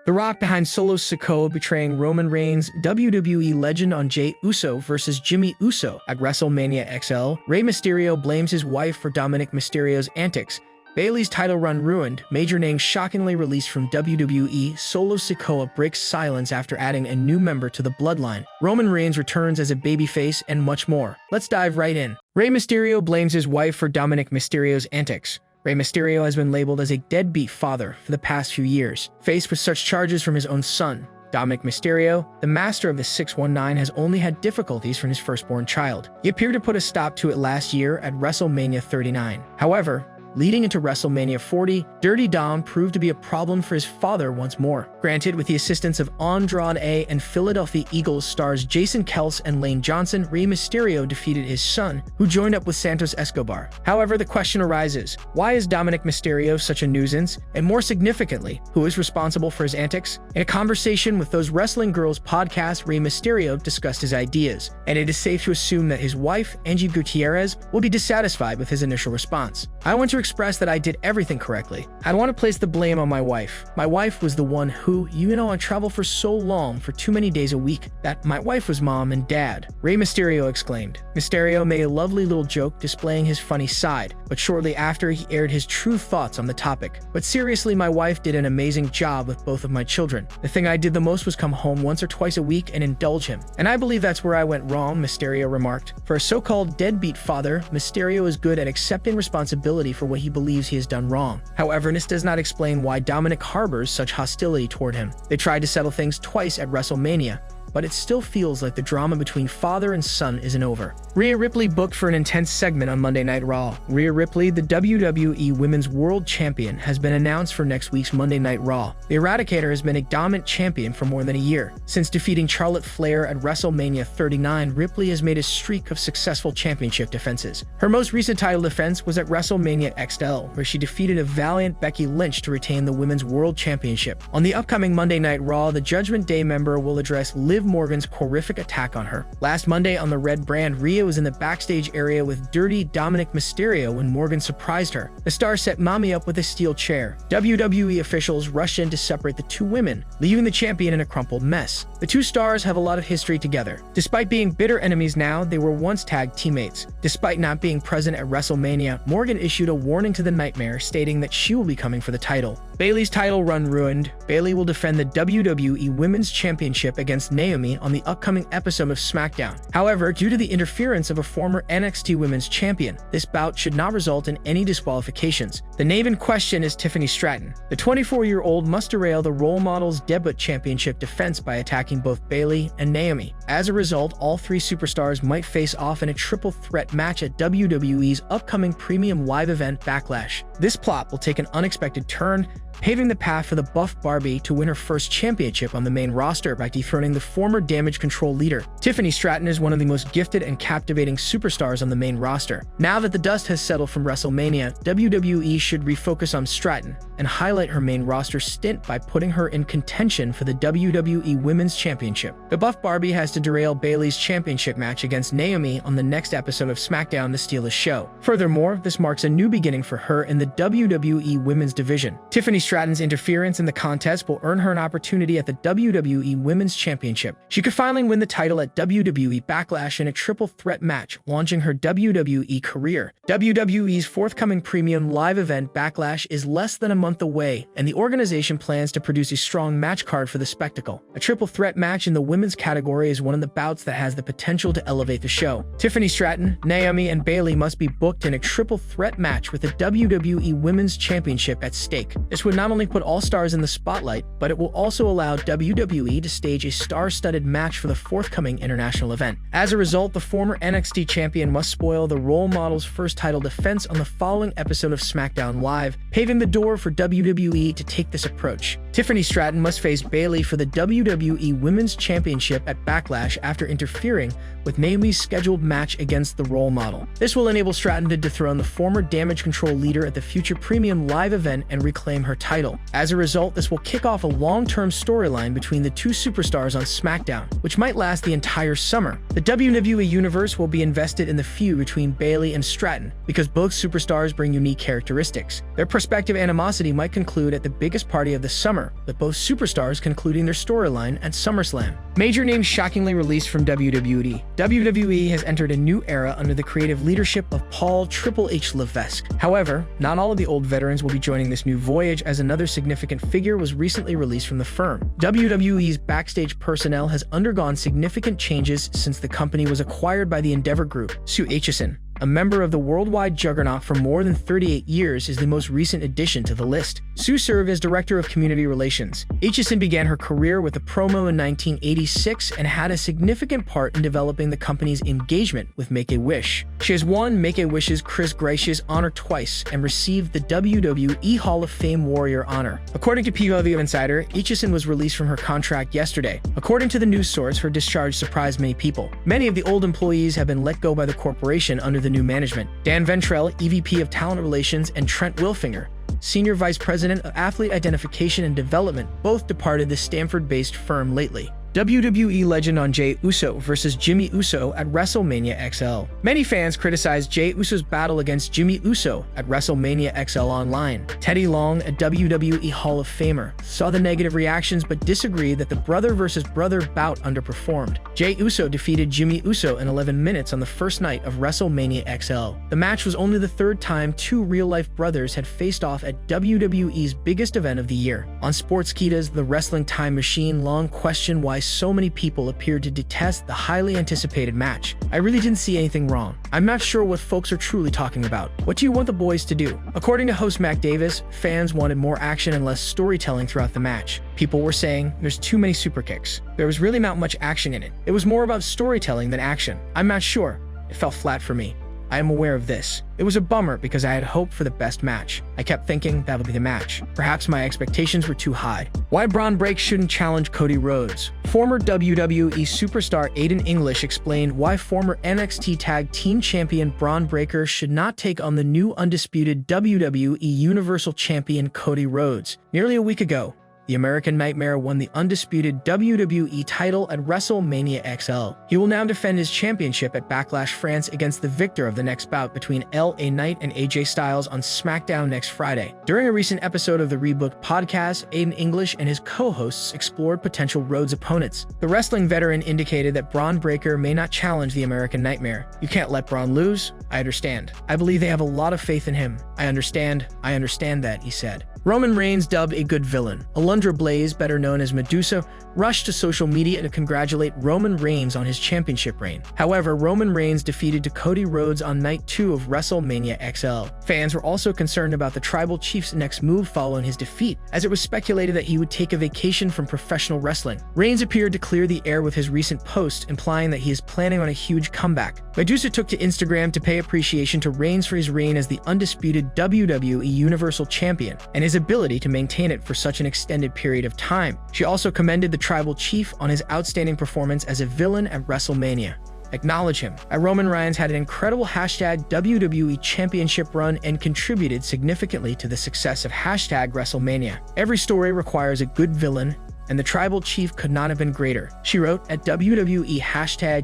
The Rock behind Solo Sikoa betraying Roman Reigns, WWE legend on Jey Uso versus Jimmy Uso at WrestleMania XL, Rey Mysterio blames his wife for Dominik Mysterio's antics, Bayley's title run ruined, major names shockingly released from WWE, Solo Sikoa breaks silence after adding a new member to the Bloodline, Roman Reigns returns as a babyface, and much more. Let's dive right in. Rey Mysterio blames his wife for Dominik Mysterio's antics. Rey Mysterio has been labeled as a deadbeat father for the past few years. Faced with such charges from his own son, Dominik Mysterio, the master of the 619, has only had difficulties from his firstborn child. He appeared to put a stop to it last year at WrestleMania 39. However, leading into WrestleMania 40, Dirty Dom proved to be a problem for his father once more. Granted, with the assistance of Andrade and Philadelphia Eagles stars Jason Kels and Lane Johnson, Rey Mysterio defeated his son, who joined up with Santos Escobar. However, the question arises, why is Dominik Mysterio such a nuisance? And more significantly, who is responsible for his antics? In a conversation with Those Wrestling Girls podcast, Rey Mysterio discussed his ideas, and it is safe to assume that his wife, Angie Gutierrez, will be dissatisfied with his initial response. I want to express that I did everything correctly. I don't want to place the blame on my wife. My wife was the one who, I travel for so long for too many days a week that my wife was mom and dad, Rey Mysterio exclaimed. Mysterio made a lovely little joke displaying his funny side, but shortly after he aired his true thoughts on the topic. But seriously, my wife did an amazing job with both of my children. The thing I did the most was come home once or twice a week and indulge him. And I believe that's where I went wrong, Mysterio remarked. For a so-called deadbeat father, Mysterio is good at accepting responsibility for what he believes he has done wrong. However, this does not explain why Dominik harbors such hostility toward him. They tried to settle things twice at WrestleMania, but it still feels like the drama between father and son isn't over. Rhea Ripley booked for an intense segment on Monday Night Raw. Rhea Ripley, the WWE Women's World Champion, has been announced for next week's Monday Night Raw. The Eradicator has been a dominant champion for more than a year. Since defeating Charlotte Flair at WrestleMania 39, Ripley has made a streak of successful championship defenses. Her most recent title defense was at WrestleMania XL, where she defeated a valiant Becky Lynch to retain the Women's World Championship. On the upcoming Monday Night Raw, the Judgment Day member will address Liv Morgan's horrific attack on her. Last Monday on the Red Brand, Rhea was in the backstage area with Dirty Dominik Mysterio when Morgan surprised her. The star set Mommy up with a steel chair. WWE officials rushed in to separate the two women, leaving the champion in a crumpled mess. The two stars have a lot of history together. Despite being bitter enemies now, they were once tag teammates. Despite not being present at WrestleMania, Morgan issued a warning to the Nightmare stating that she will be coming for the title. Bayley's title run ruined. Bayley will defend the WWE Women's Championship against Naomi on the upcoming episode of SmackDown. However, due to the interference of a former NXT Women's Champion, this bout should not result in any disqualifications. The name in question is Tiffany Stratton. The 24-year-old must derail the role model's debut championship defense by attacking both Bayley and Naomi. As a result, all three superstars might face off in a triple threat match at WWE's upcoming premium live event Backlash. This plot will take an unexpected turn, paving the path for the buff Barbie to win her first championship on the main roster by dethroning the former Damage Control leader. Tiffany Stratton is one of the most gifted and captivating superstars on the main roster. Now that the dust has settled from WrestleMania, WWE should refocus on Stratton and highlight her main roster stint by putting her in contention for the WWE Women's Championship. The buff Barbie has to derail Bayley's championship match against Naomi on the next episode of SmackDown to steal the show. Furthermore, this marks a new beginning for her in the WWE Women's division. Tiffany Stratton's interference in the contest will earn her an opportunity at the WWE Women's Championship. She could finally win the title at WWE Backlash in a triple threat match, launching her WWE career. WWE's forthcoming premium live event Backlash is less than a month away, and the organization plans to produce a strong match card for the spectacle. A triple threat match in the women's category is one of the bouts that has the potential to elevate the show. Tiffany Stratton, Naomi, and Bayley must be booked in a triple threat match with the WWE Women's Championship at stake. This would not only put all stars in the spotlight, but it will also allow WWE to stage a star-studded match for the forthcoming international event. As a result, the former NXT champion must spoil the role model's first title defense on the following episode of SmackDown Live, paving the door for WWE to take this approach. Tiffany Stratton must face Bayley for the WWE Women's Championship at Backlash after interfering with Naomi's scheduled match against the role model. This will enable Stratton to dethrone the former Damage Control leader at the future premium live event and reclaim her title. As a result, this will kick off a long-term storyline between the two superstars on SmackDown, which might last the entire entire summer. The WWE Universe will be invested in the feud between Bayley and Stratton because both superstars bring unique characteristics. Their prospective animosity might conclude at the biggest party of the summer, with both superstars concluding their storyline at SummerSlam. Major names shockingly released from WWE. WWE has entered a new era under the creative leadership of Paul Triple H Levesque. However, not all of the old veterans will be joining this new voyage, as another significant figure was recently released from the firm. WWE's backstage personnel has undergone significant changes since the company was acquired by the Endeavor Group. Sue Aitchison, a member of the worldwide juggernaut for more than 38 years, is the most recent addition to the list. Sue served as Director of Community Relations. Aitchison began her career with a promo in 1986 and had a significant part in developing the company's engagement with Make-A-Wish. She has won Make-A-Wish's Chris Gracious honor twice and received the WWE Hall of Fame Warrior honor. According to PW Insider, Aitchison was released from her contract yesterday. According to the news source, her discharge surprised many people. Many of the old employees have been let go by the corporation under the new management. Dan Ventrell, EVP of Talent Relations, and Trent Wilfinger, Senior Vice President of Athlete Identification and Development, both departed the Stanford-based firm lately. WWE legend on Jey Uso versus Jimmy Uso at WrestleMania XL. Many fans criticized Jey Uso's battle against Jimmy Uso at WrestleMania XL online. Teddy Long, a WWE Hall of Famer, saw the negative reactions but disagreed that the brother versus brother bout underperformed. Jey Uso defeated Jimmy Uso in 11 minutes on the first night of WrestleMania XL. The match was only the third time two real-life brothers had faced off at WWE's biggest event of the year. On Sportskeeda's The Wrestling Time Machine, Long questioned why so many people appeared to detest the highly anticipated match. I really didn't see anything wrong. I'm not sure what folks are truly talking about. What do you want the boys to do? According to host Mac Davis, fans wanted more action and less storytelling throughout the match. People were saying there's too many super kicks. There was really not much action in it. It was more about storytelling than action. I'm not sure. It felt flat for me. I am aware of this. It was a bummer because I had hoped for the best match. I kept thinking that would be the match. Perhaps my expectations were too high. Why Braun Breaker shouldn't challenge Cody Rhodes. Former WWE superstar Aiden English explained why former NXT Tag Team Champion Braun Breaker should not take on the new undisputed WWE Universal Champion Cody Rhodes. Nearly a week ago, the American Nightmare won the undisputed WWE title at WrestleMania XL. He will now defend his championship at Backlash France against the victor of the next bout between LA Knight and AJ Styles on SmackDown next Friday. During a recent episode of the Rebooked podcast, Aiden English and his co-hosts explored potential Rhodes opponents. The wrestling veteran indicated that Braun Breaker may not challenge the American Nightmare. You can't let Braun lose. I understand. I believe they have a lot of faith in him. I understand that, he said. Roman Reigns, dubbed a good villain. Alundra Blaze, better known as Medusa, rushed to social media to congratulate Roman Reigns on his championship reign. However, Roman Reigns defeated Cody Rhodes on night 2 of WrestleMania XL. Fans were also concerned about the Tribal Chief's next move following his defeat, as it was speculated that he would take a vacation from professional wrestling. Reigns appeared to clear the air with his recent post, implying that he is planning on a huge comeback. Medusa took to Instagram to pay appreciation to Reigns for his reign as the undisputed WWE Universal Champion, and his ability to maintain it for such an extended period of time. She also commended the Tribal Chief on his outstanding performance as a villain at WrestleMania. Acknowledge him. Roman Reigns had an incredible WWE Championship run and contributed significantly to the success of WrestleMania. Every story requires a good villain, and the Tribal Chief could not have been greater. She wrote at WWE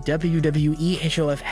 #WWEHOF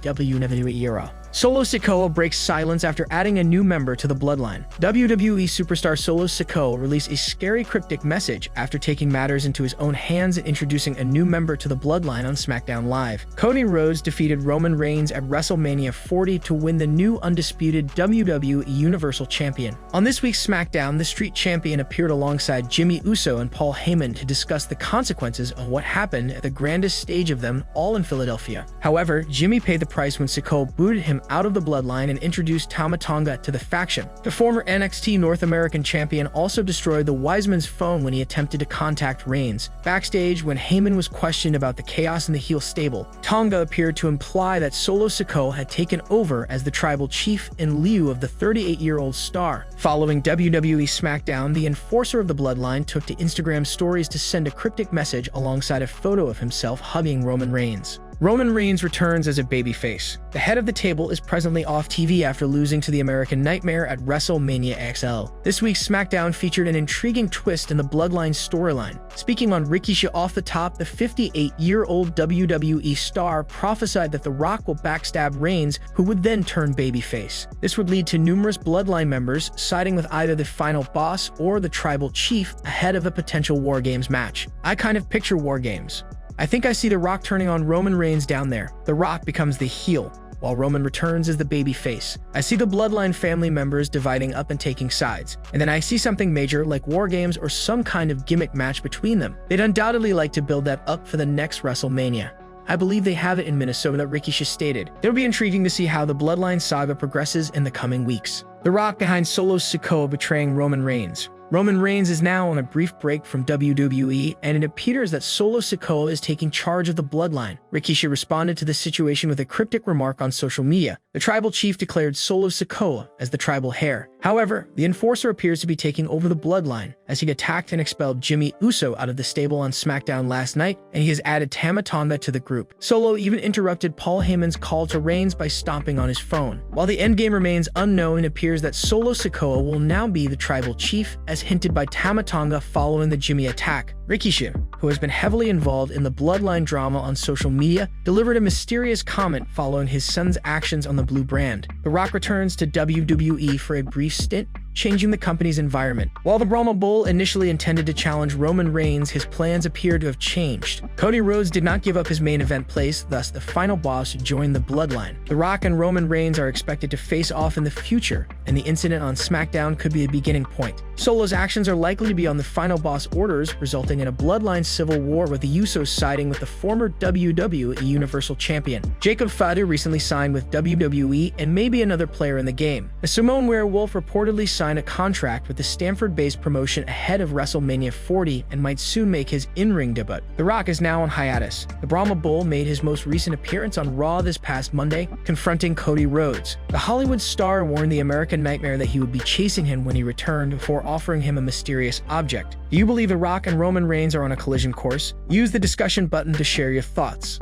#WWE era. Solo Sikoa breaks silence after adding a new member to the Bloodline. WWE superstar Solo Sikoa released a scary cryptic message after taking matters into his own hands and introducing a new member to the Bloodline on SmackDown Live. Cody Rhodes defeated Roman Reigns at WrestleMania 40 to win the new undisputed WWE Universal Champion. On this week's SmackDown, the Street Champion appeared alongside Jimmy Uso and Paul Heyman to discuss the consequences of what happened at the grandest stage of them all in Philadelphia. However, Jimmy paid the price when Sikoa booted him out of the Bloodline and introduced Tama Tonga to the faction. The former NXT North American champion also destroyed the Wiseman's phone when he attempted to contact Reigns. Backstage, when Heyman was questioned about the chaos in the heel stable, Tonga appeared to imply that Solo Sikoa had taken over as the Tribal Chief in lieu of the 38-year-old star. Following WWE SmackDown, the enforcer of the Bloodline took to Instagram stories to send a cryptic message alongside a photo of himself hugging Roman Reigns. Roman Reigns returns as a babyface. The head of the table is presently off TV after losing to the American Nightmare at WrestleMania XL. This week's SmackDown featured an intriguing twist in the Bloodline storyline. Speaking on Rikishi off the top, the 58-year-old WWE star prophesied that The Rock will backstab Reigns, who would then turn babyface. This would lead to numerous Bloodline members siding with either the final boss or the tribal chief ahead of a potential War Games match. I kind of picture War Games. I think I see The Rock turning on Roman Reigns down there. The Rock becomes the heel, while Roman returns as the babyface. I see the Bloodline family members dividing up and taking sides, and then I see something major like War Games or some kind of gimmick match between them. They'd undoubtedly like to build that up for the next WrestleMania. I believe they have it in Minnesota, Rikishi stated. It'll be intriguing to see how the Bloodline saga progresses in the coming weeks. The Rock behind Solo Sikoa betraying Roman Reigns. Roman Reigns is now on a brief break from WWE, and it appears that Solo Sikoa is taking charge of the Bloodline. Rikishi responded to the situation with a cryptic remark on social media. The tribal chief declared Solo Sikoa as the tribal heir. However, the enforcer appears to be taking over the Bloodline, as he attacked and expelled Jey Uso out of the stable on SmackDown last night, and he has added Tama Tonga to the group. Solo even interrupted Paul Heyman's call to Reigns by stomping on his phone. While the endgame remains unknown, it appears that Solo Sikoa will now be the tribal chief, as hinted by Tama Tonga following the Jimmy attack. Rikishi, who has been heavily involved in the Bloodline drama on social media, delivered a mysterious comment following his son's actions on the Blue brand. The Rock returns to WWE for a brief stint, changing the company's environment. While the Brahma Bull initially intended to challenge Roman Reigns, his plans appear to have changed. Cody Rhodes did not give up his main event place, thus the final boss joined the Bloodline. The Rock and Roman Reigns are expected to face off in the future, and the incident on SmackDown could be a beginning point. Solo's actions are likely to be on the final boss orders, resulting in a Bloodline civil war with the Usos siding with the former WWE Universal Champion. Jacob Fatu recently signed with WWE and may be another player in the game. The Simone Werewolf reportedly signed a contract with the Stanford-based promotion ahead of WrestleMania 40 and might soon make his in-ring debut. The Rock is now on hiatus. The Brahma Bull made his most recent appearance on Raw this past Monday, confronting Cody Rhodes. The Hollywood star warned the American Nightmare that he would be chasing him when he returned before offering him a mysterious object. Do you believe The Rock and Roman Reigns are on a collision course? Use the discussion button to share your thoughts.